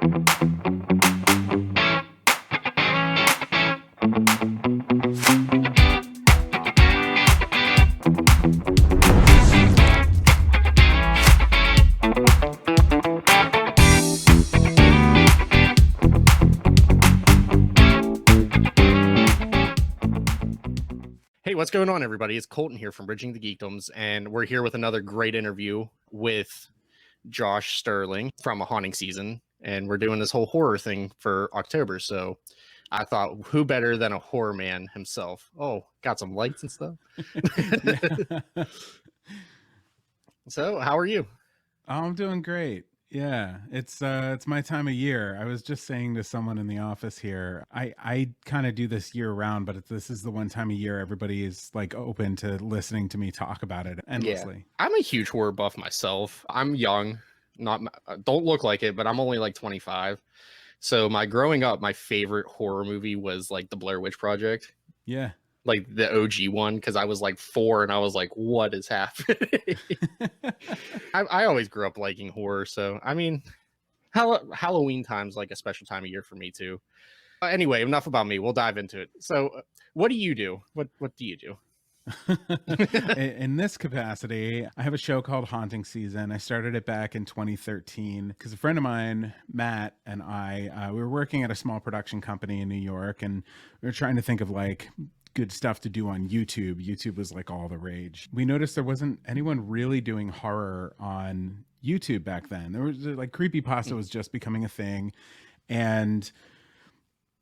Hey, what's going on, everybody? It's Colton here from Bridging the Geekdoms, and we're here with another great interview with Josh Sterling from A Haunting Season, and we're doing this whole horror thing for October, so I thought, who better than a horror man himself? Oh, got some lights and stuff. So, how are you? Oh, I'm doing great. Yeah, it's my time of year. I was just saying to someone in the office here, I kind of do this year round, but this is the one time of year everybody is like open to listening to me talk about it endlessly. Yeah, I'm a huge horror buff myself. I'm young, don't look like it, but I'm only like 25. So growing up, my favorite horror movie was like The Blair Witch Project. Yeah. Like the OG one, because I was like 4 and I was like, what is happening? I always grew up liking horror, so I mean, Halloween time's like a special time of year for me too. Anyway, enough about me. We'll dive into it. So what do you do? What do you do? In this capacity, I have a show called Haunting Season. I started it back in 2013 because a friend of mine, Matt, and I, we were working at a small production company in New York, and we were trying to think of like good stuff to do on YouTube. YouTube was like all the rage. We noticed there wasn't anyone really doing horror on YouTube back then. There was like creepypasta was just becoming a thing, and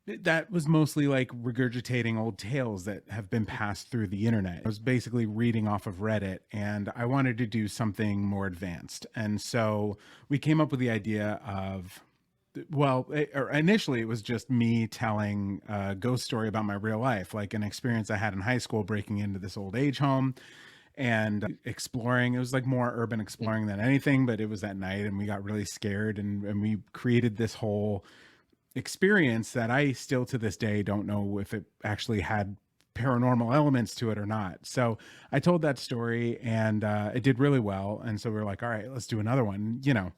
that was mostly like regurgitating old tales that have been passed through the internet. I was basically reading off of Reddit, and I wanted to do something more advanced. And so we came up with the idea of, initially it was just me telling a ghost story about my real life, like an experience I had in high school breaking into this old age home and exploring. It was like more urban exploring than anything, but it was at night and we got really scared, and we created this whole experience that I still to this day don't know if it actually had paranormal elements to it or not. So I told that story, and it did really well. And so we were like, all right, let's do another one. You know,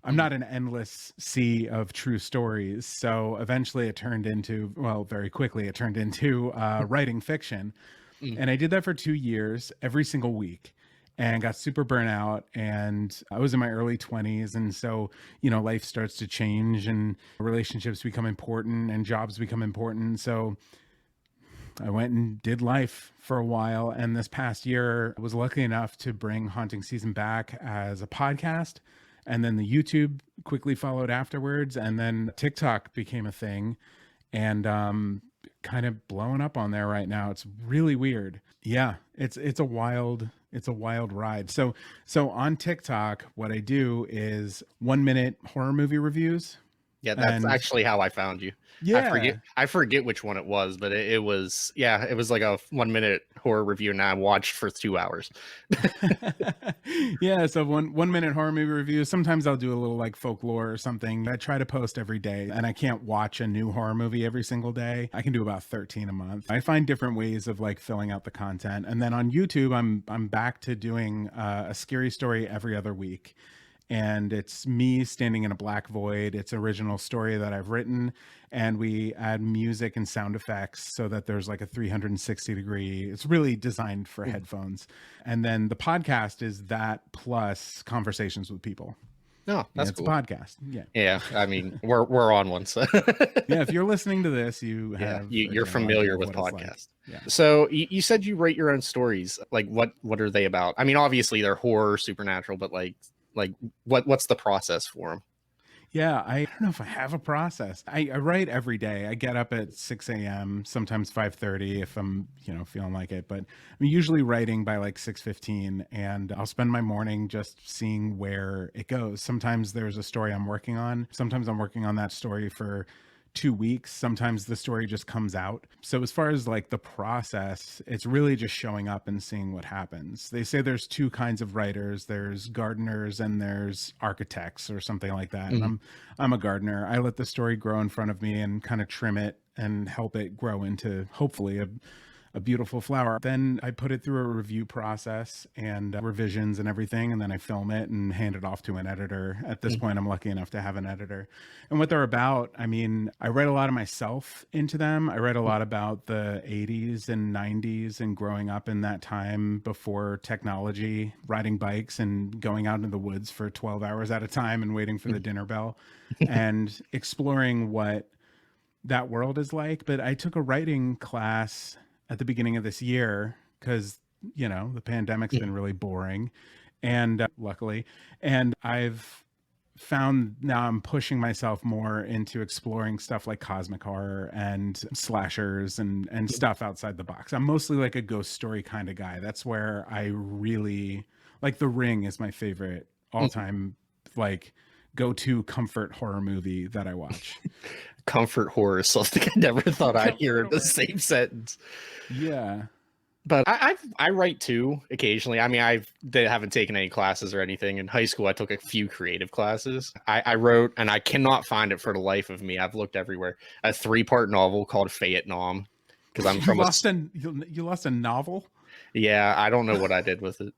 I'm not an endless sea of true stories. So eventually it turned into, very quickly it turned into writing fiction. And I did that for 2 years, every single week, and got super burnt out. And I was in my early 20s. And so, you know, life starts to change and relationships become important and jobs become important. So I went and did life for a while. And this past year, I was lucky enough to bring Haunting Season back as a podcast. And then the YouTube quickly followed afterwards. And then TikTok became a thing, and kind of blowing up on there right now. It's really weird. Yeah, it's a wild ride. So on TikTok, what I do is 1-minute horror movie reviews. Yeah, that's actually how I found you. Yeah. I forget which one it was, but it was like a 1-minute horror review, and I watched for 2 hours. Yeah, so one minute horror movie review. Sometimes I'll do a little like folklore or something. I try to post every day, and I can't watch a new horror movie every single day. I can do about 13 a month. I find different ways of like filling out the content. And then on YouTube, I'm back to doing a scary story every other week. And it's me standing in a black void. It's original story that I've written, and we add music and sound effects so that there's like a 360 degree. It's really designed for headphones. And then the podcast is that plus conversations with people. Oh, that's it's cool. A podcast. Yeah. I mean, we're on one. So yeah, if you're listening to this, you're familiar with podcasts. Like. Yeah. So you said you write your own stories. Like what are they about? I mean, obviously they're horror, supernatural, but like what's the process for them? Yeah, I don't know if I have a process. I write every day. I get up at 6 a.m., sometimes 5:30 if I'm, feeling like it. But I'm usually writing by like 6:15, and I'll spend my morning just seeing where it goes. Sometimes there's a story I'm working on. Sometimes I'm working on that story for 2 weeks. Sometimes the story just comes out. So as far as like the process, it's really just showing up and seeing what happens. They say there's 2 kinds of writers. There's gardeners and there's architects or something like that. Mm-hmm. And I'm a gardener. I let the story grow in front of me and kind of trim it and help it grow into hopefully a beautiful flower. Then I put it through a review process and revisions and everything, and then I film it and hand it off to an editor. At this point, I'm lucky enough to have an editor. And what they're about, I mean, I write a lot of myself into them. I write a lot about the 80s and 90s and growing up in that time before technology, riding bikes and going out into the woods for 12 hours at a time and waiting for the dinner bell and exploring what that world is like. But I took a writing class at the beginning of this year because, you know, the pandemic's been really boring, and luckily, and I've found now I'm pushing myself more into exploring stuff like cosmic horror and slashers and stuff outside the box. I'm mostly like a ghost story kind of guy. That's where I really like. The Ring is my favorite all-time like go-to comfort horror movie that I watch. Comfort horror is something I never thought I'd hear in the same sentence. Yeah. But I write too occasionally. I mean, they haven't taken any classes or anything. In high school, I took a few creative classes. I wrote, and I cannot find it for the life of me. I've looked everywhere. A 3-part novel called Vietnam, because I'm from you lost a novel. Yeah, I don't know what I did with it,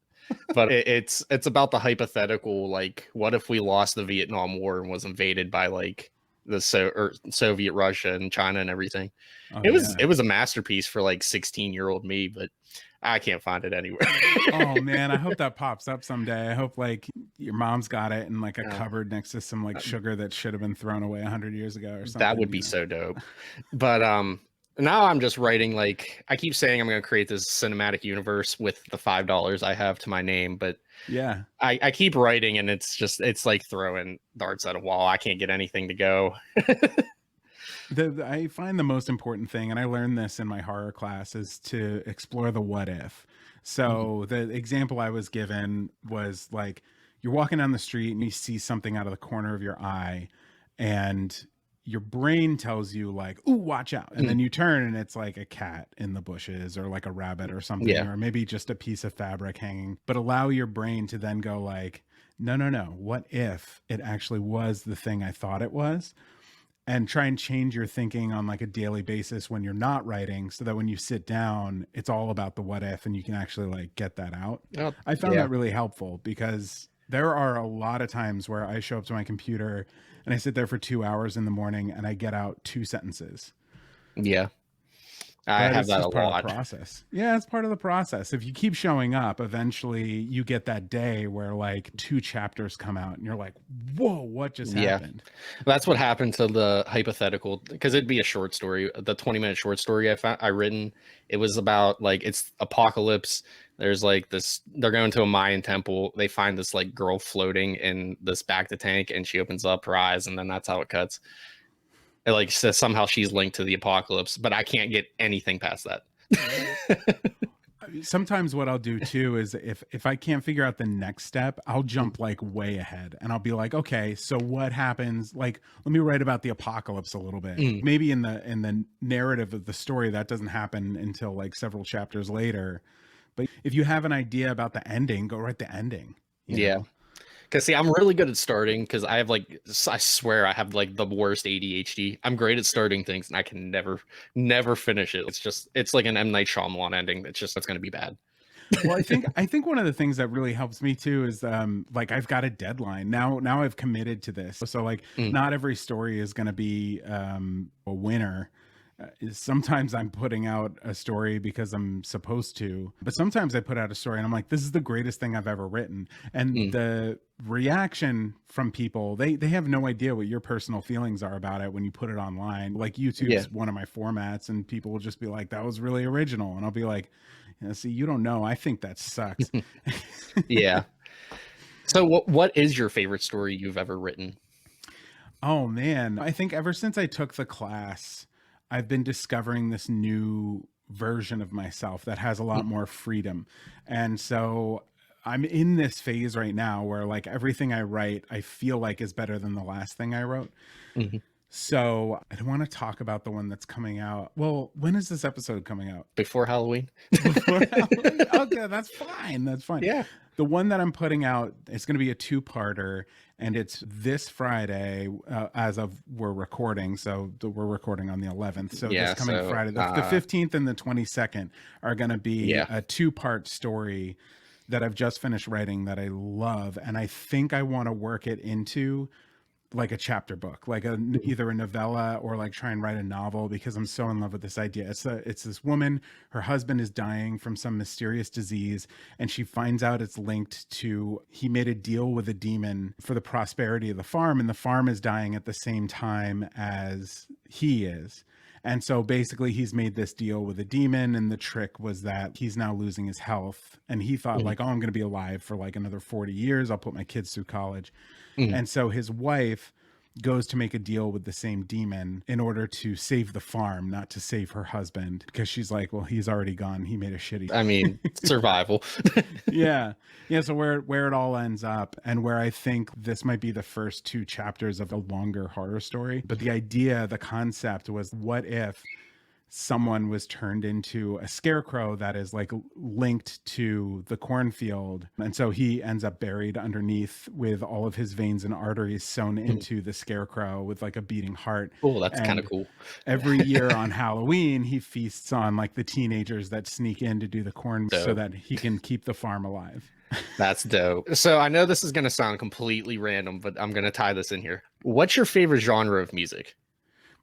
but it's about the hypothetical, like, what if we lost the Vietnam War and was invaded by like the Soviet Russia and China and everything. It was a masterpiece for like 16-year-old me, but I can't find it anywhere. Oh man, I hope that pops up someday. I hope like your mom's got it in like a cupboard next to some like sugar that should have been thrown away 100 years ago or something. That would be so dope. But now I'm just writing, like, I keep saying I'm going to create this cinematic universe with the $5 I have to my name, but yeah, I keep writing, and it's like throwing darts at a wall. I can't get anything to go. I find the most important thing, and I learned this in my horror class, is to explore the what if. So the example I was given was like, you're walking down the street and you see something out of the corner of your eye, and your brain tells you like, ooh, watch out. And then you turn and it's like a cat in the bushes or like a rabbit or something, or maybe just a piece of fabric hanging. But allow your brain to then go like, no, what if it actually was the thing I thought it was? And try and change your thinking on like a daily basis when you're not writing, so that when you sit down, it's all about the what if and you can actually like get that out. I found that really helpful, because there are a lot of times where I show up to my computer and I sit there for 2 hours in the morning and I get out 2 sentences. Yeah. I have that a lot. Process. Yeah, it's part of the process. If you keep showing up, eventually you get that day where like 2 chapters come out and you're like, whoa, what just happened? That's what happened to the hypothetical, because it'd be a short story. The 20-minute short story I written, it was about like, it's apocalypse. There's like this, they're going to a Mayan temple. They find this like girl floating in this Bacta tank, and she opens up her eyes, and then that's how it cuts. It like says somehow she's linked to the apocalypse, but I can't get anything past that. Sometimes what I'll do too is if I can't figure out the next step, I'll jump like way ahead, and I'll be like, okay, so what happens? Like, let me write about the apocalypse a little bit. Maybe in the narrative of the story that doesn't happen until like several chapters later. But if you have an idea about the ending, go write the ending. You know? Because see, I'm really good at starting, because I have like, I swear I have like the worst ADHD. I'm great at starting things, and I can never finish it. It's like an M. Night Shyamalan ending. It's going to be bad. Well, I think one of the things that really helps me too is like, I've got a deadline now. I've committed to this. So like, not every story is going to be a winner. Sometimes I'm putting out a story because I'm supposed to, but sometimes I put out a story and I'm like, this is the greatest thing I've ever written. And the reaction from people, they have no idea what your personal feelings are about it when you put it online. Like, YouTube is one of my formats, and people will just be like, that was really original. And I'll be like, see, you don't know. I think that sucks. Yeah. So what is your favorite story you've ever written? Oh man, I think ever since I took the class, I've been discovering this new version of myself that has a lot more freedom. And so I'm in this phase right now where like everything I write, I feel like is better than the last thing I wrote. So I don't want to talk about the one that's coming out. Well, when is this episode coming out? Before Halloween. Before Halloween? Okay, that's fine. That's fine. Yeah. The one that I'm putting out, it's going to be a two-parter, and it's this Friday as of we're recording. So we're recording on the 11th. So this coming Friday, the 15th and the 22nd are going to be a two-part story that I've just finished writing that I love. And I think I want to work it into like a chapter book, like either a novella or like try and write a novel, because I'm so in love with this idea. It's this woman, her husband is dying from some mysterious disease, and she finds out it's linked to, he made a deal with a demon for the prosperity of the farm, and the farm is dying at the same time as he is. And so basically he's made this deal with a demon, and the trick was that he's now losing his health, and he thought like, oh, I'm going to be alive for like another 40 years. I'll put my kids through college. And so his wife goes to make a deal with the same demon in order to save the farm, not to save her husband, because she's like, well, he's already gone. He made a shitty. I mean, survival. Yeah. So where it all ends up, and where I think this might be the first two chapters of a longer horror story. But the idea, the concept was, what if someone was turned into a scarecrow that is like linked to the cornfield, and so he ends up buried underneath with all of his veins and arteries sewn into the scarecrow with like a beating heart. Oh, that's kind of cool. Every year on Halloween he feasts on like the teenagers that sneak in to do the corn so that he can keep the farm alive. That's dope. So I know this is going to sound completely random, but I'm going to tie this in here. What's your favorite genre of music?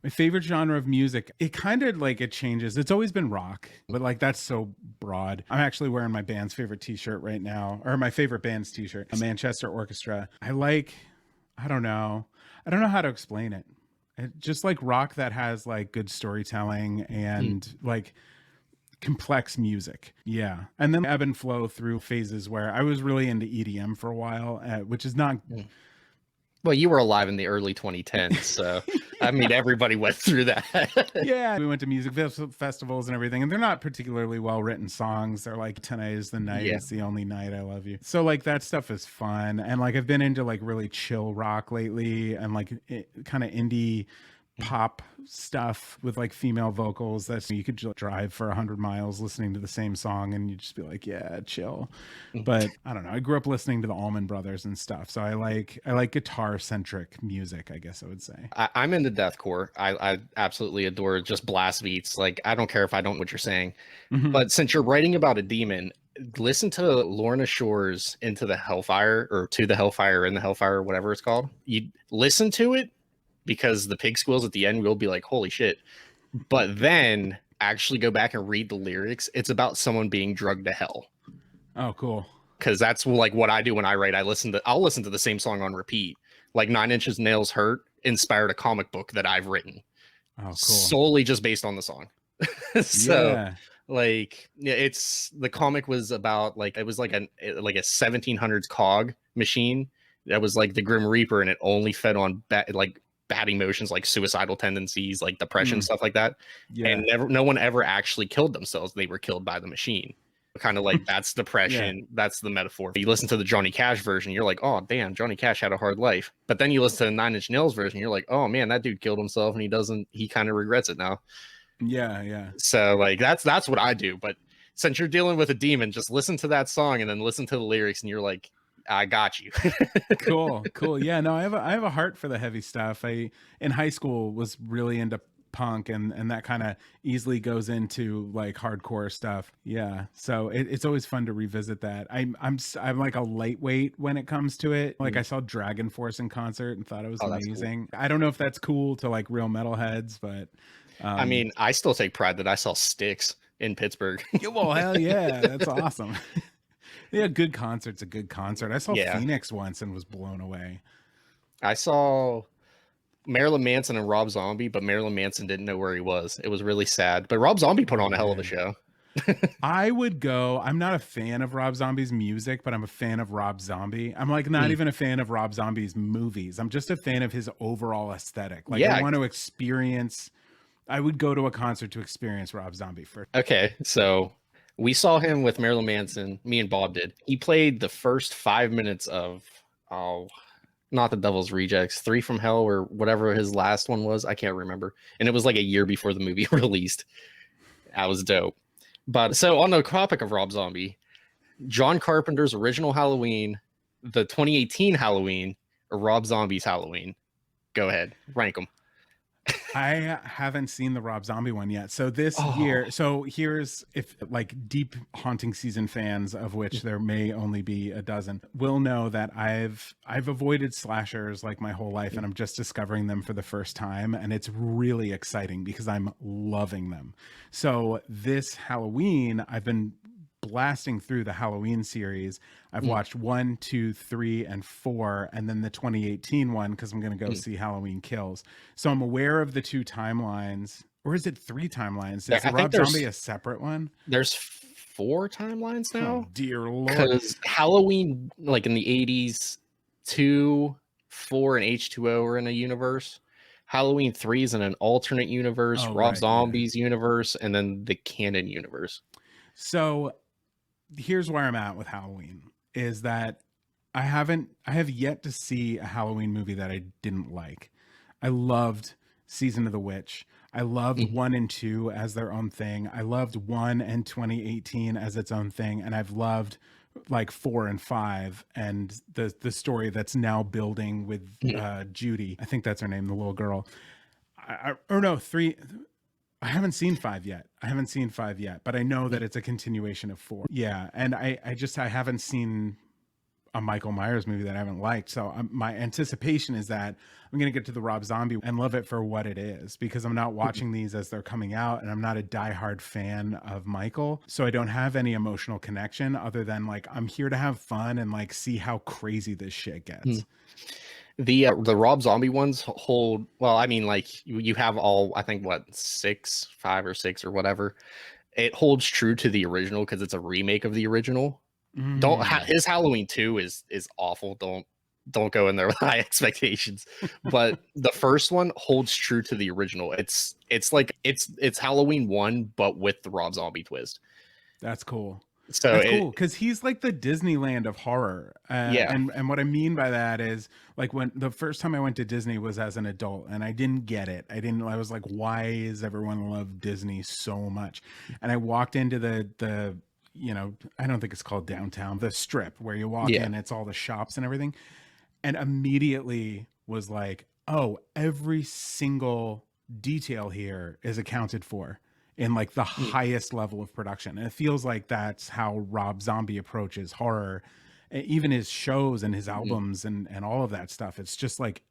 My favorite genre of music, it kind of like, it changes. It's always been rock, but like that's so broad. I'm actually wearing my band's favorite t-shirt right now, or my favorite band's t-shirt, a Manchester Orchestra. I don't know how to explain it. Just like rock that has like good storytelling and like complex music. Yeah. And then ebb and flow through phases where I was really into EDM for a while, which is not... Well, you were alive in the early 2010s, so I mean, everybody went through that. Yeah, we went to music festivals and everything, and they're not particularly well-written songs. They're like, tonight is the night, it's the only night, I love you. So like that stuff is fun, and like I've been into like really chill rock lately, and like kind of indie pop stuff with like female vocals that you could drive for 100 miles listening to the same song and you just be like, yeah, chill. But I don't know, I grew up listening to the Allman Brothers and stuff, so I like guitar centric music, I guess I would say. I'm into deathcore. I absolutely adore just blast beats. Like, I don't care if I don't know what you're saying, but since you're writing about a demon, listen to Lorna Shore's Into the Hellfire, or To the Hellfire, In the Hellfire, whatever it's called. You listen to it, because the pig squeals at the end will be like, holy shit. But then actually go back and read the lyrics. It's about someone being drugged to hell. Oh, cool. Because that's like what I do when I write. I'll listen to the same song on repeat. Like 9 Inch Nails Hurt inspired a comic book that I've written. Oh, cool. Solely just based on the song. So like, it's, the comic was about like, it was like a 1700s cog machine that was like the Grim Reaper, and it only fed on bad emotions like suicidal tendencies, like depression, stuff like that. And no one ever actually killed themselves. They were killed by the machine. Kind of like, that's depression. That's the metaphor. You listen to the Johnny Cash version, you're like, oh damn, Johnny Cash had a hard life. But then you listen to the 9 Inch Nails version, you're like, oh man, that dude killed himself, and he kind of regrets it now. So like that's what I do. But since you're dealing with a demon, just listen to that song and then listen to the lyrics, and you're like, I got you. Cool. Yeah, no, I have a heart for the heavy stuff. I in high school was really into punk, and that kind of easily goes into like hardcore stuff. Yeah, so it's always fun to revisit that. I'm like a lightweight when it comes to it. Like I saw Dragon Force in concert and thought it was amazing. Cool. I don't know if that's cool to like real metalheads, but I mean, I still take pride that I saw Styx in Pittsburgh. Well, hell yeah, that's awesome. Yeah, good concert's a good concert. I saw Phoenix once and was blown away. I saw Marilyn Manson and Rob Zombie, but Marilyn Manson didn't know where he was. It was really sad. But Rob Zombie put on a hell of a show. I would go. I'm not a fan of Rob Zombie's music, but I'm a fan of Rob Zombie. I'm like not even a fan of Rob Zombie's movies. I'm just a fan of his overall aesthetic. Like I want to experience. I would go to a concert to experience Rob Zombie first. Okay, so we saw him with Marilyn Manson. Me and Bob did. He played the first 5 minutes of not the Devil's Rejects, Three from Hell or whatever his last one was. I can't remember. And it was like a year before the movie released. That was dope. But so on the topic of Rob Zombie, John Carpenter's original Halloween, the 2018 Halloween, or Rob Zombie's Halloween. Go ahead, rank them. I haven't seen the Rob Zombie one yet. So this year, so here's, if like deep haunting season fans, of which there may only be a dozen, will know that I've avoided slashers like my whole life, and I'm just discovering them for the first time, and it's really exciting because I'm loving them. So this Halloween, I've been blasting through the Halloween series. I've watched 1, 2, 3, and 4, and then the 2018 one because I'm going to go see Halloween Kills. So I'm aware of the 2 timelines, or is it 3 timelines? Is the Rob Zombie a separate one? There's 4 timelines now. Oh, dear Lord! Because Halloween, like in the 80s, 2, 4, and H2O are in a universe. Halloween 3 is in an alternate universe, Rob Zombie's universe, and then the canon universe. So here's where I'm at with Halloween, is that I have yet to see a Halloween movie that I didn't like. I loved Season of the Witch. I loved 1 and 2 as their own thing. I loved 1 and 2018 as its own thing. And I've loved like 4 and 5 and the story that's now building with Judy. I think that's her name, the little girl. Or no, 3. I haven't seen 5 yet. But I know that it's a continuation of 4. Yeah, and I haven't seen a Michael Myers movie that I haven't liked. So my anticipation is that I'm going to get to the Rob Zombie and love it for what it is, because I'm not watching these as they're coming out, and I'm not a diehard fan of Michael. So I don't have any emotional connection other than like, I'm here to have fun and like see how crazy this shit gets. The Rob Zombie ones hold, well, I mean, like you have all, I think, what, 5 or 6 or whatever. It holds true to the original because it's a remake of the original. His Halloween 2 is awful. Don't go in there with high expectations. But the first one holds true to the original. It's like it's Halloween 1 but with the Rob Zombie twist. That's cool. So that's cool, because he's like the Disneyland of horror. And what I mean by that is, like, when the first time I went to Disney was as an adult, and I didn't get it. I was like, why is everyone love Disney so much? And I walked into the I don't think it's called downtown, the strip where you walk in, it's all the shops and everything. And immediately was like, oh, every single detail here is accounted for in like the highest level of production. And it feels like that's how Rob Zombie approaches horror, even his shows and his albums and all of that stuff. It's just like,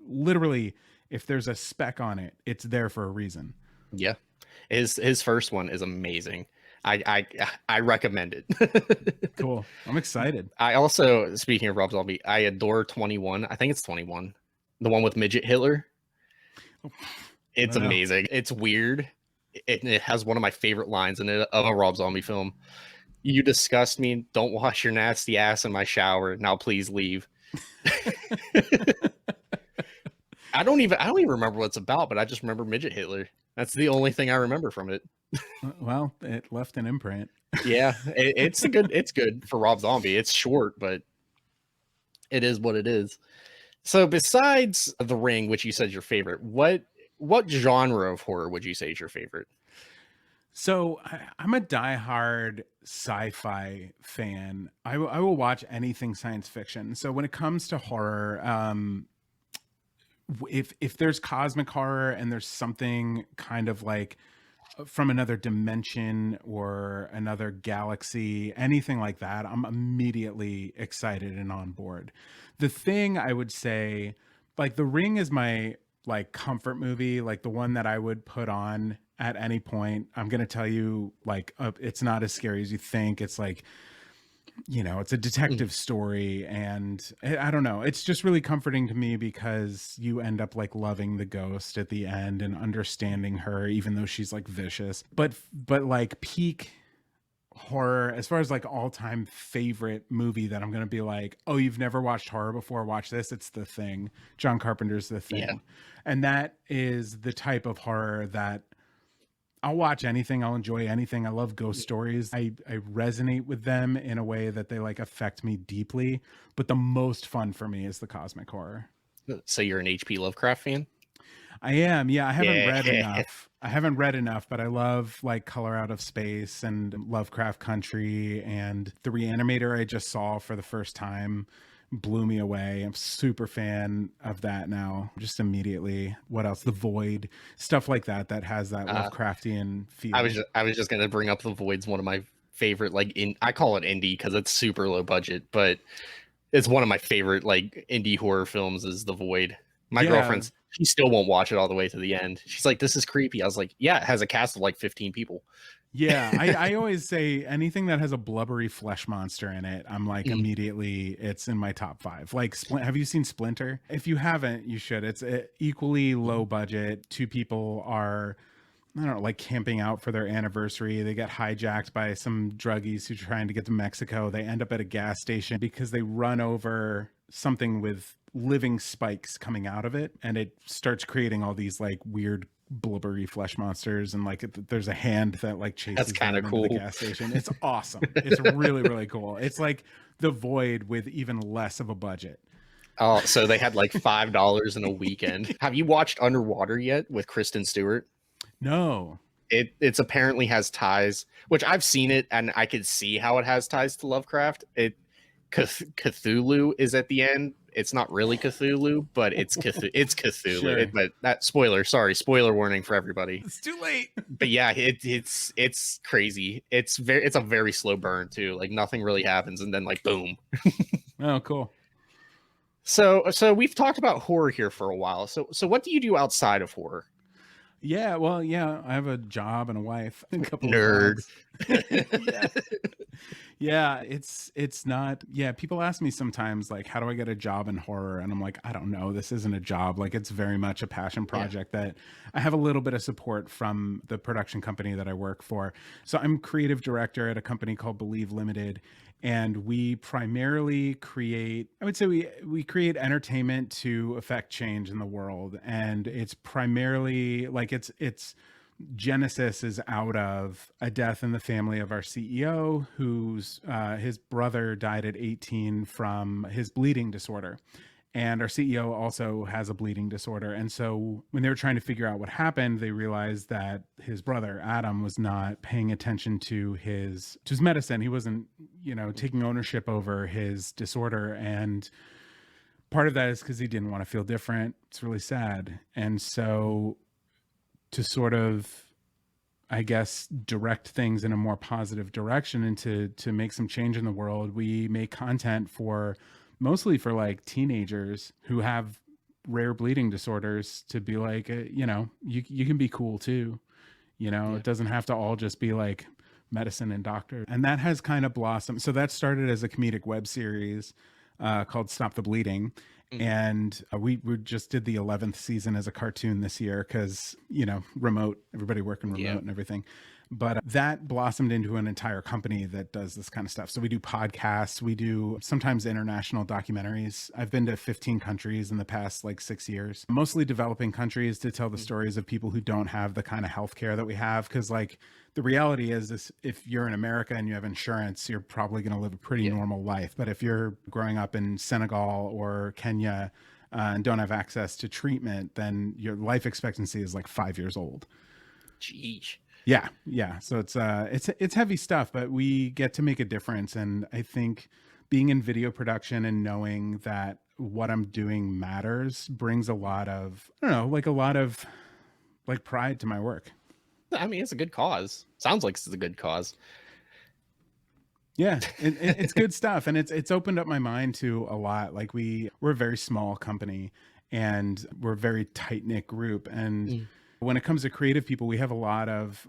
literally, if there's a speck on it, it's there for a reason. Yeah. His first one is amazing. I recommend it. Cool. I'm excited. I also, speaking of Rob Zombie, I adore 21. I think it's 21. The one with Midget Hitler. It's amazing. It's weird. It has one of my favorite lines in it of a Rob Zombie film. You disgust me. Don't wash your nasty ass in my shower. Now please leave. I don't even remember what it's about, but I just remember Midget Hitler. That's the only thing I remember from it. Well, it left an imprint. Yeah, it's good for Rob Zombie. It's short, but it is what it is. So besides The Ring, which you said is your favorite, what genre of horror would you say is your favorite? So I'm a diehard sci-fi fan. I will watch anything science fiction. So when it comes to horror, if there's cosmic horror and there's something kind of like from another dimension or another galaxy, anything like that, I'm immediately excited and on board. The thing I would say, like, The Ring is my like comfort movie, like the one that I would put on at any point. I'm going to tell you, like, it's not as scary as you think. It's like, it's a detective story, and I don't know. It's just really comforting to me because you end up like loving the ghost at the end and understanding her, even though she's like vicious. But like peak horror, as far as like all-time favorite movie that I'm going to be like, oh, you've never watched horror before, watch this. It's The Thing. John Carpenter's The Thing. Yeah. And that is the type of horror that I'll watch anything. I'll enjoy anything. I love ghost stories. I resonate with them in a way that they like affect me deeply. But the most fun for me is the cosmic horror. So you're an H.P. Lovecraft fan? I am. Yeah, I haven't Yeah. read enough. I haven't read enough, but I love like Color Out of Space and Lovecraft Country, and the Reanimator I just saw for the first time blew me away. I'm super fan of that now. Just immediately. What else? The Void, stuff like that that has that Lovecraftian feel. I was just gonna bring up The Void's one of my favorite, like, I call it indie because it's super low budget, but it's one of my favorite like indie horror films is The Void. My girlfriend's, she still won't watch it all the way to the end. She's like, this is creepy. I was like, yeah, it has a cast of like 15 people. Yeah, I always say anything that has a blubbery flesh monster in it, I'm like immediately it's in my top 5. Like, have you seen Splinter? If you haven't, you should. It's equally low budget. 2 people are, I don't know, like camping out for their anniversary. They get hijacked by some druggies who are trying to get to Mexico. They end up at a gas station because they run over something with living spikes coming out of it, and it starts creating all these like weird blubbery flesh monsters, and like there's a hand that like chases That's kind of cool. into the gas station. It's awesome. It's really, really cool. It's like The Void with even less of a budget. Oh, so they had like $5 in a weekend. Have you watched Underwater yet with Kristen Stewart? No. It's apparently has ties, which I've seen it and I could see how it has ties to Lovecraft. Cthulhu is at the end. It's not really Cthulhu, but it's Cthulhu. Sure. But that spoiler warning for everybody. It's too late. But yeah, it's crazy. It's a very slow burn too. Like nothing really happens, and then like boom. Oh, cool. So we've talked about horror here for a while. So what do you do outside of horror? Yeah, well, yeah, I have a job and a wife. A couple Nerd. Yeah, it's not. Yeah, people ask me sometimes like, how do I get a job in horror? And I'm like, I don't know. This isn't a job. Like, it's very much a passion project that I have a little bit of support from the production company that I work for. So I'm creative director at a company called Believe Limited, and we primarily create, I would say we create entertainment to affect change in the world. And it's primarily like it's Genesis is out of a death in the family of our CEO, whose his brother died at 18 from his bleeding disorder. And our CEO also has a bleeding disorder. And so when they were trying to figure out what happened, they realized that his brother, Adam, was not paying attention to his medicine. He wasn't, taking ownership over his disorder. And part of that is because he didn't want to feel different. It's really sad. And so to sort of, I guess, direct things in a more positive direction and to make some change in the world, we make content mostly for like teenagers who have rare bleeding disorders to be like, you can be cool too. It doesn't have to all just be like medicine and doctor. And that has kind of blossomed. So that started as a comedic web series called Stop the Bleeding. And we just did the 11th season as a cartoon this year because, remote, everybody working remote and everything. But that blossomed into an entire company that does this kind of stuff. So we do podcasts. We do sometimes international documentaries. I've been to 15 countries in the past like 6 years, mostly developing countries, to tell the stories of people who don't have the kind of healthcare that we have. Because like the reality is if you're in America and you have insurance, you're probably going to live a pretty normal life. But if you're growing up in Senegal or Kenya and don't have access to treatment, then your life expectancy is like 5 years old. Jeez. Yeah. So it's heavy stuff, but we get to make a difference. And I think being in video production and knowing that what I'm doing matters brings a lot of pride to my work. I mean, it's a good cause. Sounds like it's a good cause. Yeah, it's good stuff. And it's opened up my mind to a lot. Like we're a very small company and we're a very tight-knit group. And when it comes to creative people, we have a lot of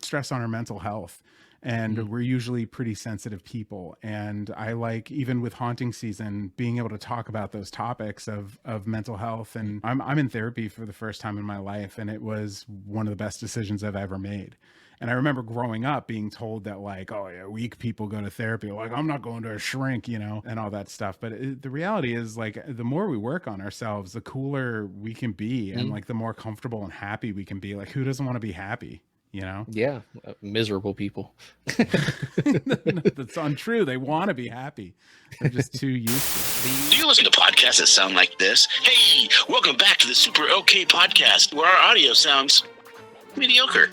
stress on our mental health, and we're usually pretty sensitive people. And I like, even with haunting season, being able to talk about those topics of mental health. And I'm in therapy for the first time in my life, and it was one of the best decisions I've ever made. And I remember growing up being told that like, oh yeah, weak people go to therapy. Like, I'm not going to a shrink, you know, and all that stuff. But the reality is like, the more we work on ourselves, the cooler we can be, and like the more comfortable and happy we can be. Like, who doesn't want to be happy? You know? Yeah, miserable people. That's untrue. They want to be happy. They're just too used to it. Do you listen to podcasts that sound like this? Hey, welcome back to the Super OK Podcast, where our audio sounds mediocre.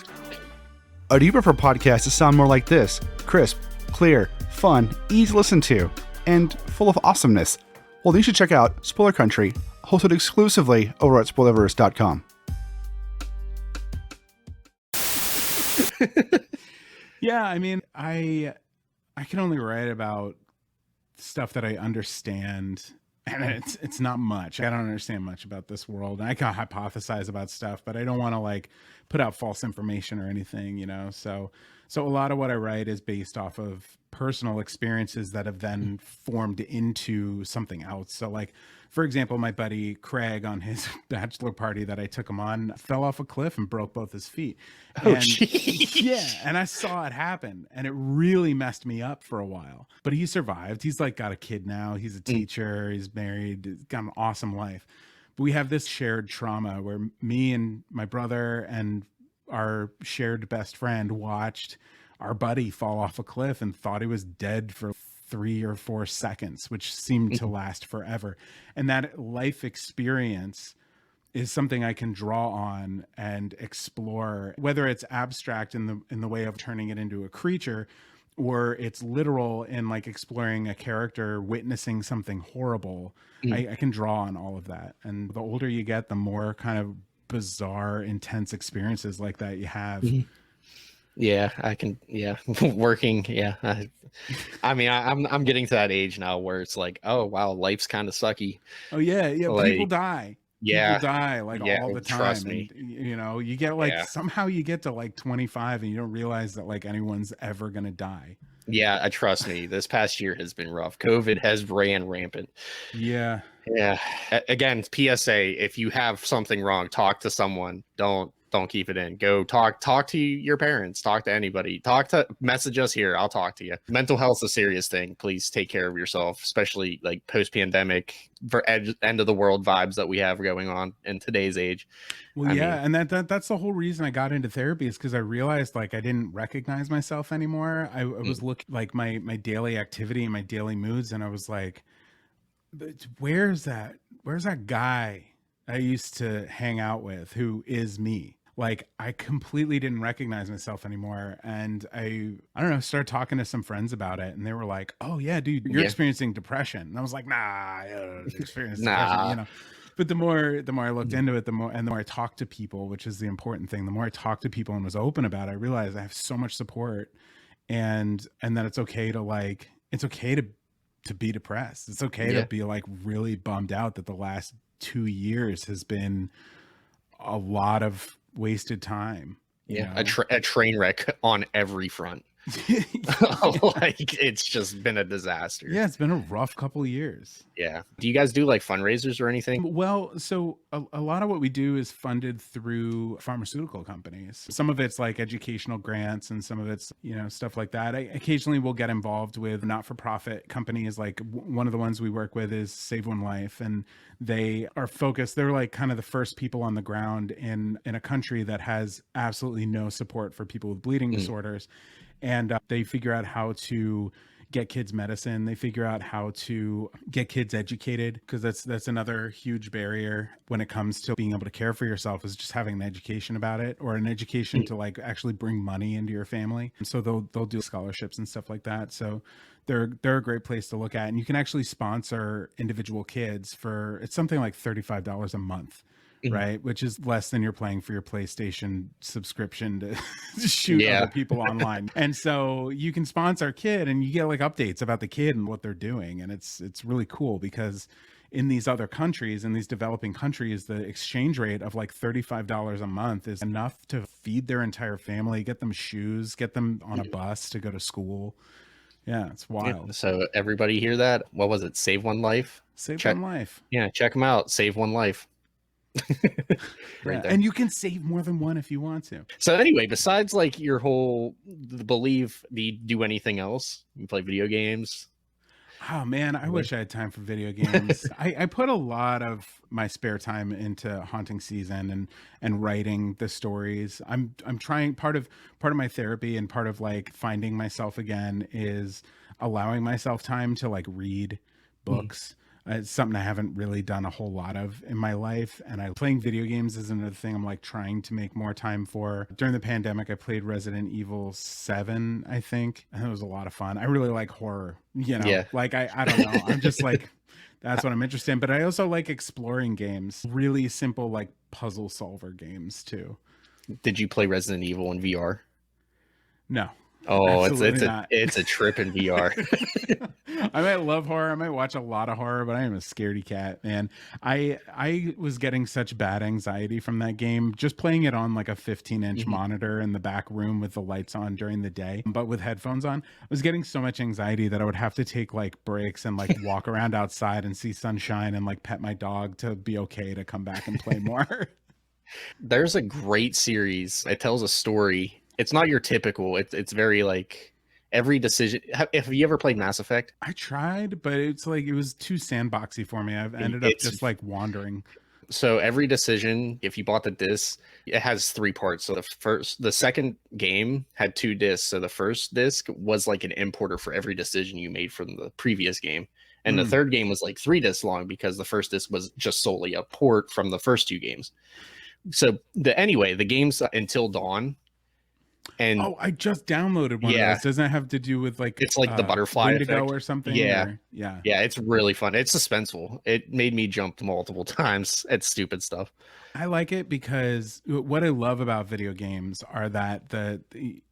Or do you prefer podcasts that sound more like this? Crisp, clear, fun, easy to listen to, and full of awesomeness? Well, you should check out Spoiler Country, hosted exclusively over at Spoilerverse.com. Yeah, I mean, I can only write about stuff that I understand, and it's not much. I don't understand much about this world. And I can hypothesize about stuff, but I don't want to like put out false information or anything, you know. So a lot of what I write is based off of personal experiences that have then formed into something else. So like, for example, my buddy Craig on his bachelor party that I took him on fell off a cliff and broke both his feet. And, yeah, and I saw it happen, and it really messed me up for a while. But he survived. He's like got a kid now. He's a teacher. He's married. He's got an awesome life. But we have this shared trauma where me and my brother and our shared best friend watched our buddy fall off a cliff and thought he was dead for 3 or 4 seconds, which seemed to last forever. And that life experience is something I can draw on and explore, whether it's abstract in the way of turning it into a creature, or it's literal in like exploring a character witnessing something horrible. I can draw on all of that. And the older you get, the more kind of bizarre, intense experiences like that you have. Yeah, I can. Yeah, working. Yeah, I mean, I'm getting to that age now where it's like, oh wow, life's kind of sucky. Oh yeah, Like, people die. Yeah, People die like all the time. Trust me. And, you know, you get like somehow you get to like 25 and you don't realize that like anyone's ever gonna die. Yeah, trust me. This past year has been rough. COVID has ran rampant. Yeah. Yeah. Again, PSA: if you have something wrong, talk to someone. Don't keep it in. Go talk to your parents, talk to anybody, message us here. I'll talk to you. Mental health's a serious thing. Please take care of yourself, especially like post-pandemic for end of the world vibes that we have going on in today's age. Well, and that's the whole reason I got into therapy, is because I realized like I didn't recognize myself anymore. I was looking like my daily activity and my daily moods, and I was like, where's that guy I used to hang out with who is me? Like, I completely didn't recognize myself anymore. And I don't know, started talking to some friends about it, and they were like, oh yeah, dude, you're experiencing depression. And I was like, nah, I don't experience depression, you know. But the more I looked into it, the more I talked to people, which is the important thing. The more I talked to people and was open about it, I realized I have so much support, and that it's okay to be depressed. It's okay to be like really bummed out that the last 2 years has been a lot of wasted time. Yeah, a train wreck on every front. Like, it's just been a disaster. Yeah, it's been a rough couple of years. Yeah. Do you guys do like fundraisers or anything? Well, so a lot of what we do is funded through pharmaceutical companies. Some of it's like educational grants, and some of it's, you know, stuff like that. Occasionally we'll get involved with not-for-profit companies. Like one of the ones we work with is Save One Life, and they are focused. They're like kind of the first people on the ground in a country that has absolutely no support for people with bleeding disorders. And they figure out how to get kids medicine. They figure out how to get kids educated, because that's another huge barrier when it comes to being able to care for yourself, is just having an education about it, or an education to like actually bring money into your family. So they'll do scholarships and stuff like that. So they're a great place to look at, and you can actually sponsor individual kids for, it's something like $35 a month. Right, which is less than you're paying for your PlayStation subscription to shoot other people online. And so you can sponsor a kid, and you get like updates about the kid and what they're doing, and it's really cool, because in these other countries, in these developing countries, the exchange rate of like $35 a month is enough to feed their entire family, get them shoes, get them on a bus to go to school. Yeah, it's wild. Yeah, so everybody hear that? What was it? Save One Life? Save One Life. Yeah, check them out. Save One Life. Yeah, and you can save more than one if you want to. So anyway, besides like your whole belief, do you do anything else? You play video games? Oh man, I wish I had time for video games. I put a lot of my spare time into haunting season and writing the stories. I'm trying part of my therapy and part of like finding myself again is allowing myself time to like read books. It's something I haven't really done a whole lot of in my life. And playing video games is another thing I'm like trying to make more time for. During the pandemic, I played Resident Evil 7, I think. And it was a lot of fun. I really like horror, like I don't know. I'm just like, that's what I'm interested in. But I also like exploring games, really simple, like puzzle solver games too. Did you play Resident Evil in VR? No. Oh, it's a trip in VR. I might love horror. I might watch a lot of horror, but I am a scaredy cat, man. I was getting such bad anxiety from that game, just playing it on like a 15-inch monitor in the back room with the lights on during the day, but with headphones on. I was getting so much anxiety that I would have to take like breaks and like walk around outside and see sunshine and like pet my dog to be okay to come back and play more. There's a great series. It tells a story. It's not your typical. It's very like every decision. Have you ever played Mass Effect? I tried, but it's like it was too sandboxy for me. I've ended up just like wandering. So every decision, if you bought the disc, it has 3 parts. So the second game had 2 discs. So the first disc was like an importer for every decision you made from the previous game. And the third game was like 3 discs long because the first disc was just solely a port from the first 2 games. So the game's Until Dawn. And I just downloaded one of those. Doesn't it have to do with like it's like the butterfly Indigo or something? Yeah. It's really fun. It's suspenseful. It made me jump multiple times at stupid stuff. I like it because what I love about video games are that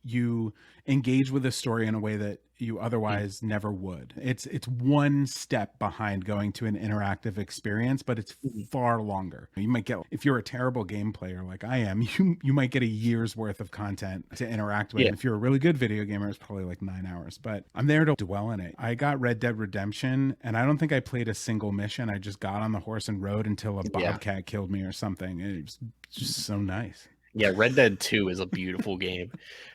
you engage with a story in a way that you otherwise never would. It's one step behind going to an interactive experience, but it's far longer. You might get, if you're a terrible game player like I am, you might get a year's worth of content to interact with. If you're a really good video gamer, it's probably like 9 hours, but I'm there to dwell in it. I got Red Dead Redemption and I don't think I played a single mission. I just got on the horse and rode until a bobcat killed me or something. It was just so nice. Yeah, Red Dead 2 is a beautiful game.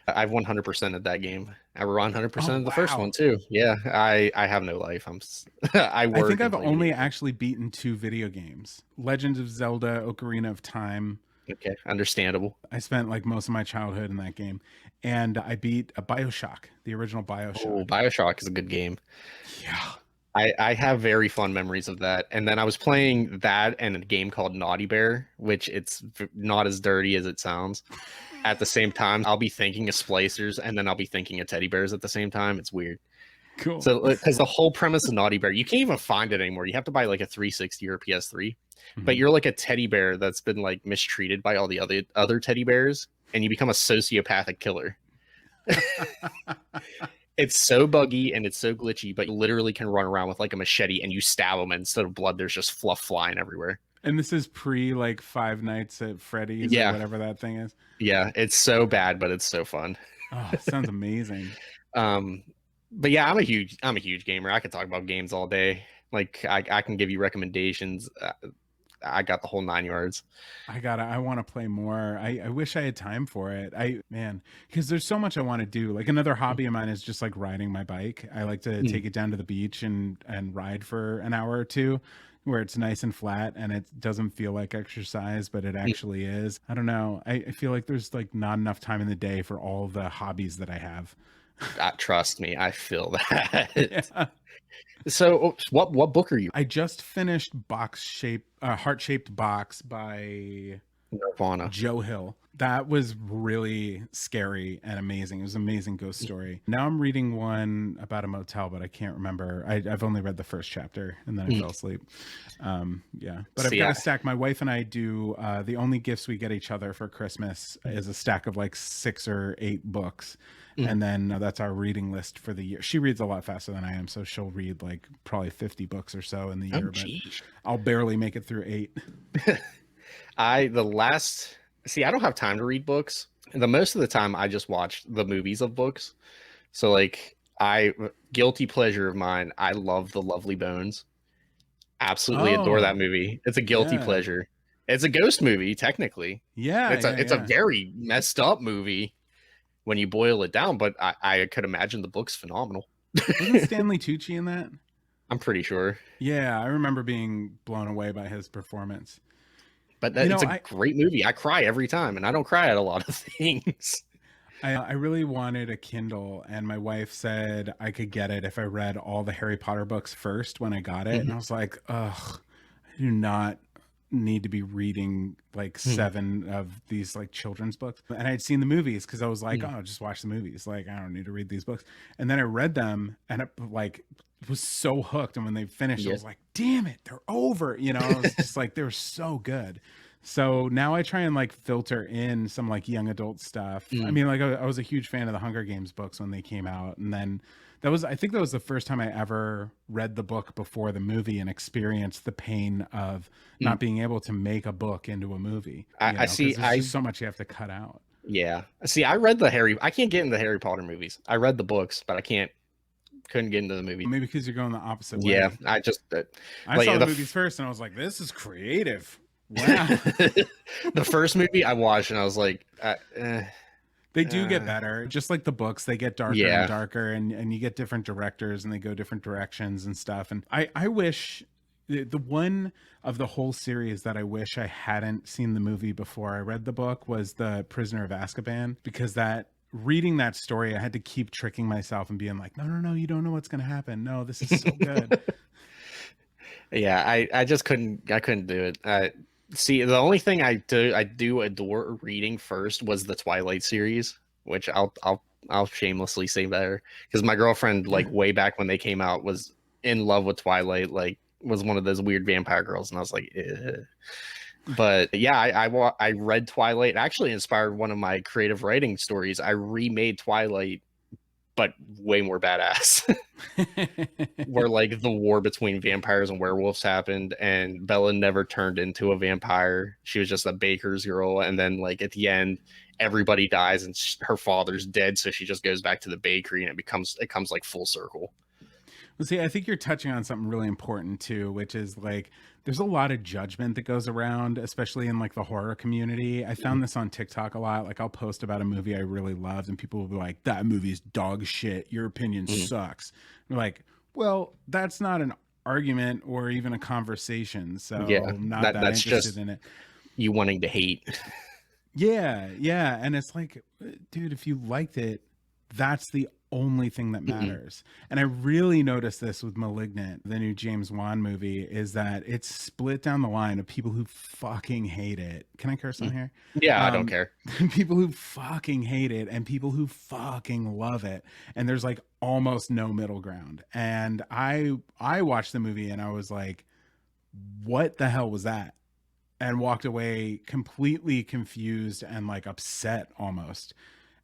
I've 100% of that game. I run 100% of the first one too. Yeah, I have no life. I think I've only actually beaten 2 video games: Legend of Zelda: Ocarina of Time. Okay, understandable. I spent like most of my childhood in that game, and I beat a BioShock, the original BioShock. Oh, BioShock is a good game. Yeah. I have very fun memories of that. And then I was playing that and a game called Naughty Bear, which it's not as dirty as it sounds. At the same time, I'll be thinking of splicers and then I'll be thinking of teddy bears at the same time. It's weird. Cool. So because the whole premise of Naughty Bear, you can't even find it anymore. You have to buy like a 360 or a PS3. But you're like a teddy bear that's been like mistreated by all the other teddy bears, and you become a sociopathic killer. It's so buggy and it's so glitchy, but you literally can run around with like a machete and you stab them, and instead of blood, there's just fluff flying everywhere. And this is pre like Five Nights at Freddy's or whatever that thing is. Yeah, it's so bad, but it's so fun. Oh, it sounds amazing. But yeah, I'm a huge gamer. I could talk about games all day. Like I can give you recommendations. I got the whole 9 yards. I want to play more. I wish I had time for it. Because there's so much I want to do. Like another hobby of mine is just like riding my bike. I like to take it down to the beach and ride for an hour or two where it's nice and flat and it doesn't feel like exercise, but it actually is. I don't know. I feel like there's like not enough time in the day for all the hobbies that I have. Trust me, I feel that. Yeah. So what book are you? I just finished Heart-Shaped Box by Nirvana. Joe Hill. That was really scary and amazing. It was an amazing ghost story. Now I'm reading one about a motel, but I can't remember. I've only read the first chapter and then I fell asleep. But I've got a stack. My wife and I do the only gifts we get each other for Christmas is a stack of like 6 or 8 books. And then that's our reading list for the year. She reads a lot faster than I am, so she'll read like probably 50 books or so in the year, but I'll barely make it through 8. I don't have time to read books. The most of the time I just watch the movies of books. So like guilty pleasure of mine, I love The Lovely Bones. Absolutely adore that movie. It's a guilty pleasure. It's a ghost movie, technically. Yeah, It's a very messed up movie when you boil it down, but I could imagine the book's phenomenal. Wasn't Stanley Tucci in that? I'm pretty sure. Yeah, I remember being blown away by his performance. But it's a great movie. I cry every time, and I don't cry at a lot of things. I really wanted a Kindle, and my wife said I could get it if I read all the Harry Potter books first when I got it. And I was like, ugh, I do not need to be reading like 7 of these like children's books. And I'd seen the movies because I was like, oh, just watch the movies. Like, I don't need to read these books. And then I read them, and it was so hooked. And when they finished, I was like, damn it, they're over. You know, I was just like, they were so good. So now I try and like filter in some like young adult stuff. I mean, like I was a huge fan of the Hunger Games books when they came out. And then I think that was the first time I ever read the book before the movie and experienced the pain of not being able to make a book into a movie. I see. There's just so much you have to cut out. Yeah. See, I can't get into Harry Potter movies. I read the books, but couldn't get into the movie. Maybe because you're going the opposite way. Yeah. I saw the movies first, and I was like, this is creative. Wow. The first movie I watched, and I was like, they do get better. Just like the books, they get darker and darker, and you get different directors, and they go different directions and stuff. And I wish the one of the whole series that I wish I hadn't seen the movie before I read the book was The Prisoner of Azkaban, because reading that story, I had to keep tricking myself and being like, no, you don't know what's going to happen. No, this is so good. Yeah, I just couldn't do it. See, the only thing I do adore reading first was the Twilight series, which I'll shamelessly say there, because my girlfriend, like way back when they came out, was in love with Twilight, like was one of those weird vampire girls, and I was like, eh. But yeah, I read Twilight. It actually inspired one of my creative writing stories. I remade Twilight, but way more badass. Where like the war between vampires and werewolves happened, and Bella never turned into a vampire. She was just a baker's girl, and then like at the end everybody dies and her father's dead, so she just goes back to the bakery, and it comes like full circle. Well, see, I think you're touching on something really important too, which is like there's a lot of judgment that goes around, especially in like the horror community. I found this on TikTok a lot. Like I'll post about a movie I really loved, and people will be like, that movie's dog shit. Your opinion sucks. And we're like, well, that's not an argument or even a conversation. So I'm not that that's interested just in it. You wanting to hate. Yeah. And it's like, dude, if you liked it, that's the only thing that matters. And I really noticed this with Malignant, the new James Wan movie, is that it's split down the line of people who fucking hate it. Can I curse on here? Yeah, I don't care. People who fucking hate it and people who fucking love it. And there's like almost no middle ground. And I watched the movie and I was like, what the hell was that? And walked away completely confused and like upset almost.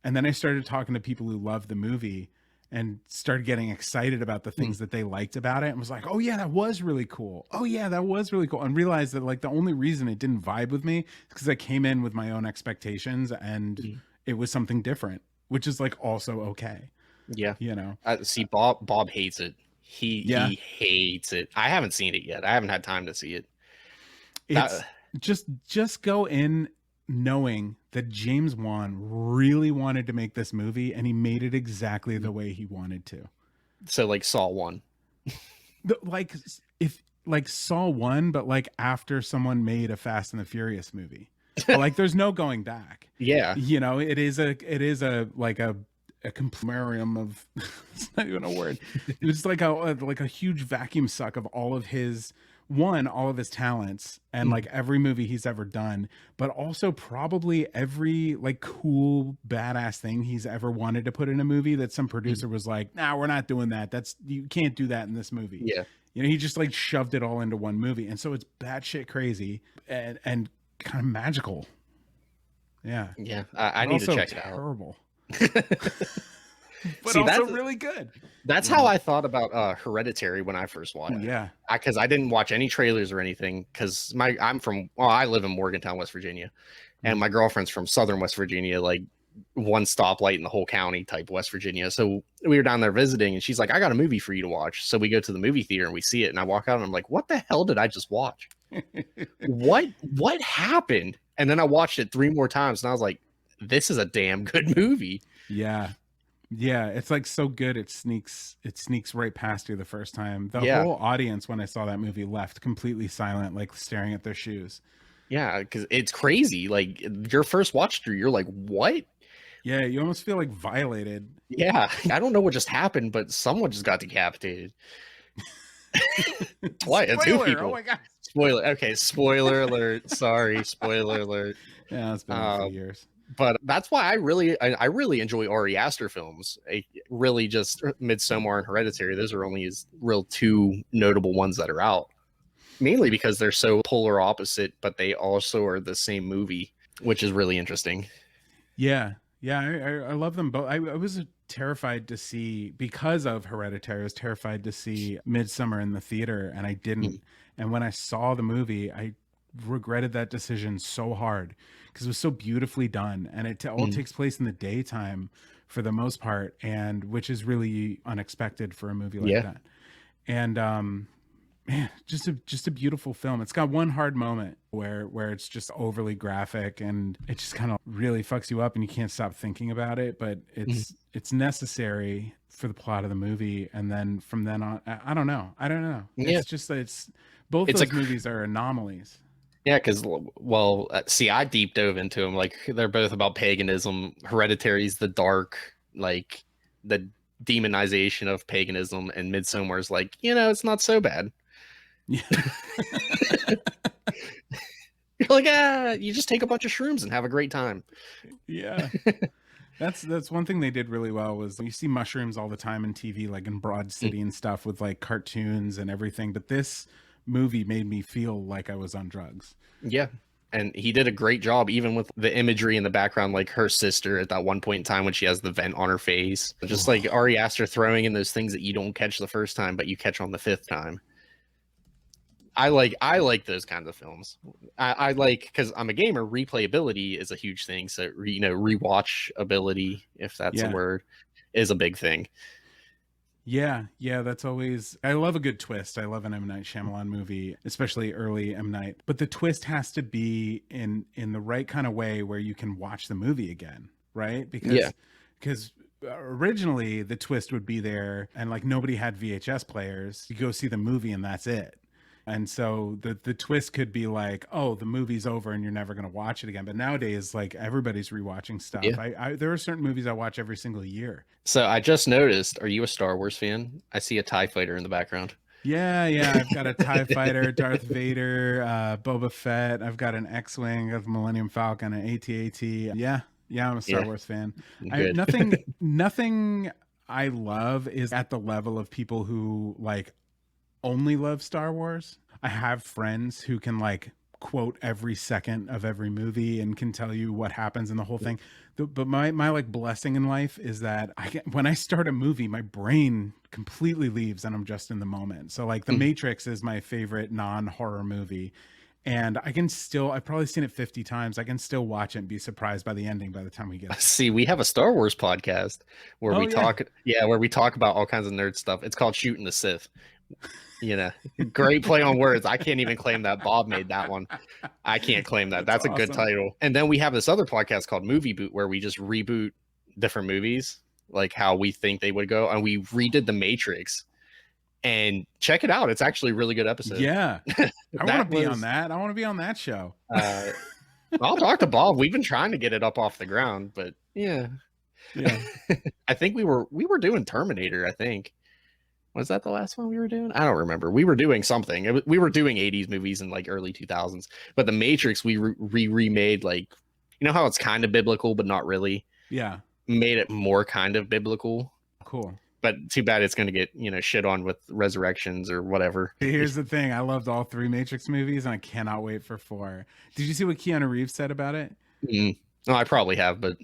And then I started talking to people who loved the movie and started getting excited about the things that they liked about it, and was like, oh yeah, that was really cool. Oh yeah, that was really cool. And realized that like the only reason it didn't vibe with me is because I came in with my own expectations, and it was something different, which is like also okay. Yeah. You know, see, Bob hates it. He hates it. I haven't seen it yet. I haven't had time to see it. It's just go in knowing that James Wan really wanted to make this movie, and he made it exactly the way he wanted to. So like Saw 1. Like Saw 1, but like after someone made a Fast and the Furious movie. Like there's no going back. Yeah. You know, it is a compendium of it's not even a word. It's like a huge vacuum suck of all of his talents and like every movie he's ever done, but also probably every like cool badass thing he's ever wanted to put in a movie that some producer was like, nah, we're not doing that. You can't do that in this movie. Yeah. You know, he just like shoved it all into one movie. And so it's batshit crazy and kind of magical. Yeah. Yeah. I need to check it out. Terrible. But see, also really good. That's how I thought about Hereditary when I first watched it. Yeah. Because I didn't watch any trailers or anything, because I live in Morgantown, West Virginia, and my girlfriend's from Southern West Virginia, like one stoplight in the whole county type West Virginia. So we were down there visiting, and she's like, I got a movie for you to watch. So we go to the movie theater and we see it, and I walk out and I'm like, what the hell did I just watch? What happened? And then I watched it 3 more times and I was like, this is a damn good movie. Yeah. Yeah, it's like so good it sneaks right past you the first time. The Yeah. whole audience when I saw that movie left completely silent, like staring at their shoes. Yeah, because it's crazy. Like your first watch through, you're like, what? Yeah, you almost feel like violated. Yeah, I don't know what just happened, but someone just got decapitated. Twice, 2 Spoiler! people. Oh my god. Spoiler. Okay, spoiler alert. Sorry, spoiler alert. Yeah, it's been out for years. But that's why I really enjoy Ari Aster films. Really, just Midsommar and Hereditary. Those are only his real 2 notable ones that are out. Mainly because they're so polar opposite, but they also are the same movie, which is really interesting. Yeah, I love them both. I was terrified to see, because of Hereditary, I was terrified to see Midsummer in the theater, and I didn't. And when I saw the movie, I regretted that decision so hard because it was so beautifully done, and it all takes place in the daytime for the most part, and which is really unexpected for a movie like that. And man, just a beautiful film. It's got one hard moment where it's just overly graphic and it just kind of really fucks you up and you can't stop thinking about it, but it's necessary for the plot of the movie. And then from then on, I don't know. Yeah. It's just that both those movies are anomalies. Yeah, because, well, see, I deep dove into them. Like, they're both about paganism. Hereditary's the dark, like, the demonization of paganism, and Midsommar's like, it's not so bad. Yeah. You're like, you just take a bunch of shrooms and have a great time. Yeah. That's one thing they did really well was you see mushrooms all the time in TV, like in Broad City and stuff with like cartoons and everything. But this movie made me feel like I was on drugs. Yeah. And he did a great job, even with the imagery in the background, like her sister at that one point in time when she has the vent on her face. Just like Ari Aster throwing in those things that you don't catch the first time, but you catch on the 5th time. I like those kinds of films. I like, because I'm a gamer, replayability is a huge thing. So, rewatch ability, if that's a word, is a big thing. Yeah, that's always. I love a good twist. I love an M. Night Shyamalan movie, especially early M. Night. But the twist has to be in the right kind of way where you can watch the movie again, right? Because originally the twist would be there, and like nobody had VHS players. You go see the movie, and that's it. And so the twist could be like, oh, the movie's over and you're never going to watch it again. But nowadays, like, everybody's rewatching stuff. Yeah. There are certain movies I watch every single year. So I just noticed, are you a Star Wars fan? I see a TIE fighter in the background. Yeah. I've got a TIE fighter, Darth Vader, Boba Fett. I've got an X-Wing of Millennium Falcon, an AT-AT. Yeah, I'm a Star Wars fan. Nothing I love is at the level of people who, like, only love Star Wars. I have friends who can like quote every second of every movie and can tell you what happens in the whole thing. But my like blessing in life is that when I start a movie, my brain completely leaves and I'm just in the moment. So like The Matrix is my favorite non-horror movie. And I've probably seen it 50 times. I can still watch it and be surprised by the ending by the time we get there. See, we have a Star Wars podcast where where we talk about all kinds of nerd stuff. It's called Shooting the Sith. Great play on words. I can't even claim that. Bob made that one. I can't claim that. That's awesome. A good title. And then we have this other podcast called Movie Boot where we just reboot different movies, like how we think they would go. And we redid The Matrix. And check it out. It's actually a really good episode. Yeah. I want to be on that. I want to be on that show. I'll talk to Bob. We've been trying to get it up off the ground, but yeah. I think we were doing Terminator, I think. Was that the last one we were doing? I don't remember. We were doing something. We were doing 80s movies in like early 2000s. But The Matrix, we remade, like, how it's kind of biblical, but not really. Yeah. Made it more kind of biblical. Cool. But too bad it's going to get, shit on with Resurrections or whatever. Here's the thing. I loved all 3 Matrix movies and I cannot wait for 4. Did you see what Keanu Reeves said about it? No, I probably have, but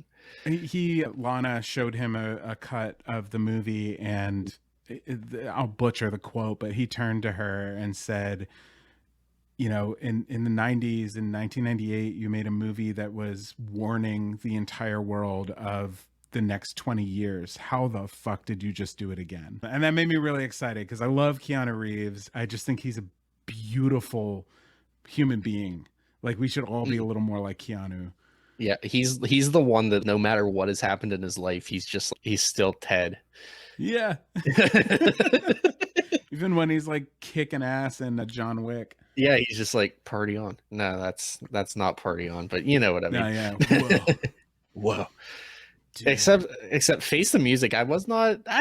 Lana showed him a cut of the movie and I'll butcher the quote, but he turned to her and said, in the 90s, in 1998, you made a movie that was warning the entire world of the next 20 years. How the fuck did you just do it again? And that made me really excited because I love Keanu Reeves. I just think he's a beautiful human being. Like we should all be a little more like Keanu. Yeah, he's the one that no matter what has happened in his life, he's still Ted. Yeah. Even when he's like kicking ass in a John Wick. Yeah, he's just like party on. No, that's not party on, but you know what I mean. No, yeah. Whoa. Whoa. Dude. Except Face the Music, I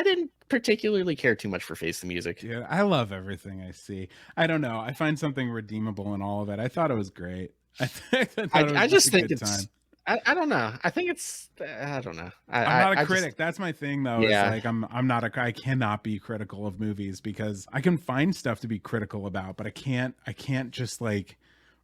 didn't particularly care too much for Face the Music. Yeah, I love everything I see. I don't know. I find something redeemable in all of it. I thought it was great. I just think it's. I don't know. I think it's. I don't know. I'm not a critic. That's my thing, though. Yeah. Like I'm not a. I cannot be critical of movies because I can find stuff to be critical about, but I can't just like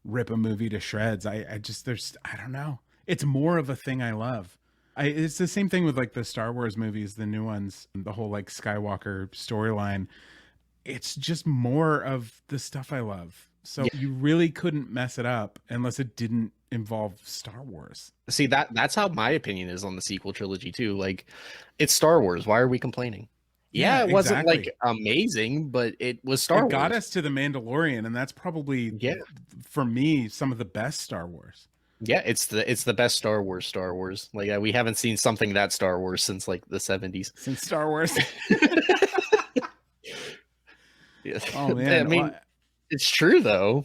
rip a movie to shreds. I don't know. It's more of a thing I love. It's the same thing with like the Star Wars movies, the new ones, the whole like Skywalker storyline. It's just more of the stuff I love. So you really couldn't mess it up unless it didn't involve Star Wars. See, that's how my opinion is on the sequel trilogy too. Like, it's Star Wars. Why are we complaining? Yeah, it wasn't like amazing, but it was Star Wars. It got us to the Mandalorian, and that's probably for me some of the best Star Wars. Yeah, it's the best Star Wars. Like we haven't seen something that Star Wars since like the 70s. Since Star Wars. Yeah. Oh man, I mean, it's true though.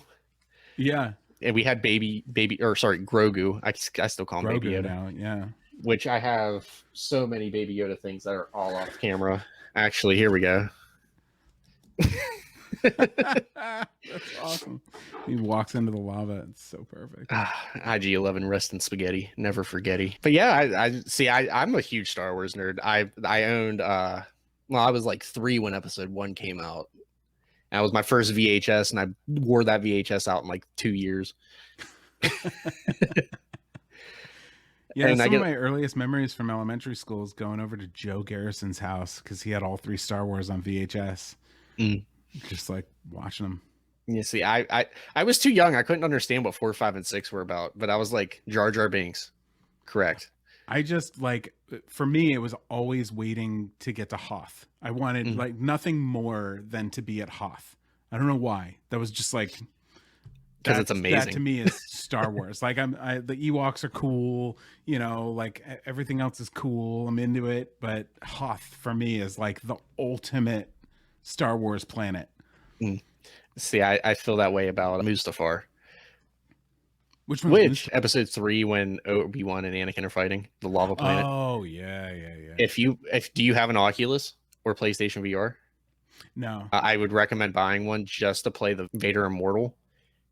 Yeah. And we had Grogu. I still call him Grogu Baby Yoda now. Yeah. Which I have so many Baby Yoda things that are all off camera. Actually, here we go. That's awesome. He walks into the lava. It's so perfect. IG-11 rest in spaghetti, never forgetty. But yeah, I'm a huge Star Wars nerd. I owned I was like 3 when episode 1 came out. That was my first VHS, and I wore that VHS out in like 2 years. Yeah, and some of my earliest memories from elementary school is going over to Joe Garrison's house because he had all 3 Star Wars on VHS. Just like watching them. You see, I was too young. I couldn't understand what 4, 5, and 6 were about, but I was like, Jar Jar Binks. Correct. I just like, for me, it was always waiting to get to Hoth. I wanted like nothing more than to be at Hoth. I don't know why. That was just like, because it's amazing. That to me is Star Wars. Like the Ewoks are cool, you know, like everything else is cool. I'm into it, but Hoth for me is like the ultimate Star Wars planet. See, I feel that way about Mustafar. Which episode 3 when Obi-Wan and Anakin are fighting the lava planet? Oh yeah. Do you have an Oculus or PlayStation VR? No. I would recommend buying one just to play the Vader Immortal,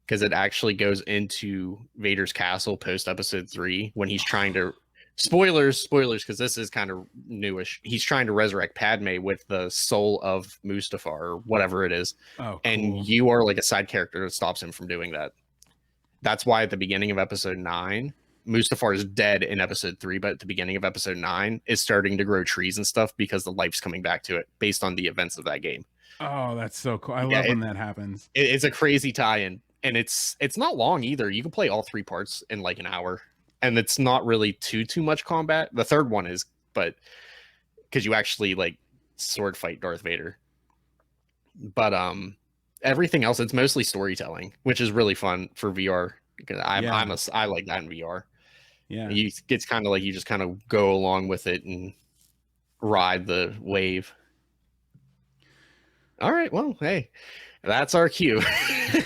because it actually goes into Vader's castle post episode 3 when he's trying to spoilers because this is kind of newish. He's trying to resurrect Padme with the soul of Mustafar or whatever it is. Oh, cool. And you are like a side character that stops him from doing that. That's why at the beginning of episode 9, Mustafar is dead in episode 3, but at the beginning of episode 9 is starting to grow trees and stuff because the life's coming back to it based on the events of that game. Oh, that's so cool. I love when that happens. It's a crazy tie-in, and it's not long either. You can play all 3 parts in like an hour, and it's not really too much combat. The third one is, but because you actually like sword fight Darth Vader. But everything else, it's mostly storytelling, which is really fun for VR. Because I like that in VR. Yeah, it's kind of like you just kind of go along with it and ride the wave. All right, well, hey, that's our cue.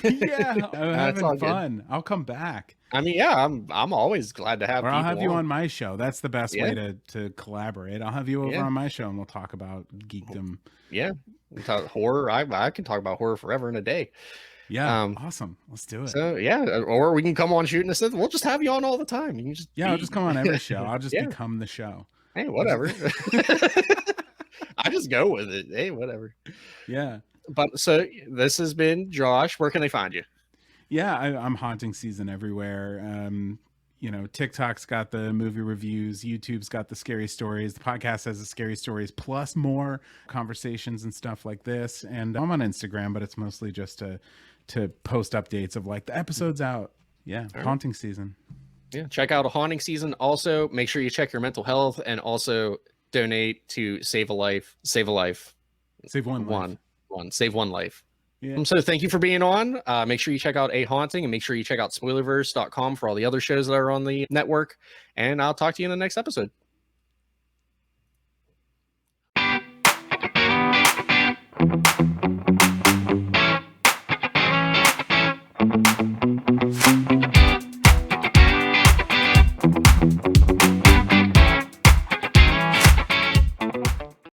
Yeah, I'm having fun. I'll come back. I mean, yeah, I'm always glad to have. Or I'll have you on my show. That's the best way to collaborate. I'll have you over on my show, and we'll talk about geekdom. Yeah, we'll talk horror. I can talk about horror forever in a day. Yeah, awesome. Let's do it. So yeah, or we can come on shooting us. We'll just have you on all the time. You can just I'll just come on every show. I'll just become the show. Hey, whatever. I just go with it. Hey, whatever. Yeah. But so this has been Josh. Where can they find you? Yeah, I'm haunting season everywhere. You know, TikTok's got the movie reviews, YouTube's got the scary stories, the podcast has the scary stories, plus more conversations and stuff like this. And I'm on Instagram, but it's mostly just to post updates of like the episode's out. Yeah, haunting season. Yeah, check out a haunting season. Also, make sure you check your mental health and also donate to Save a Life. Save a Life. Save one life. Save one life. Yeah. So thank you for being on. Make sure you check out A Haunting, and make sure you check out Spoilerverse.com for all the other shows that are on the network. And I'll talk to you in the next episode.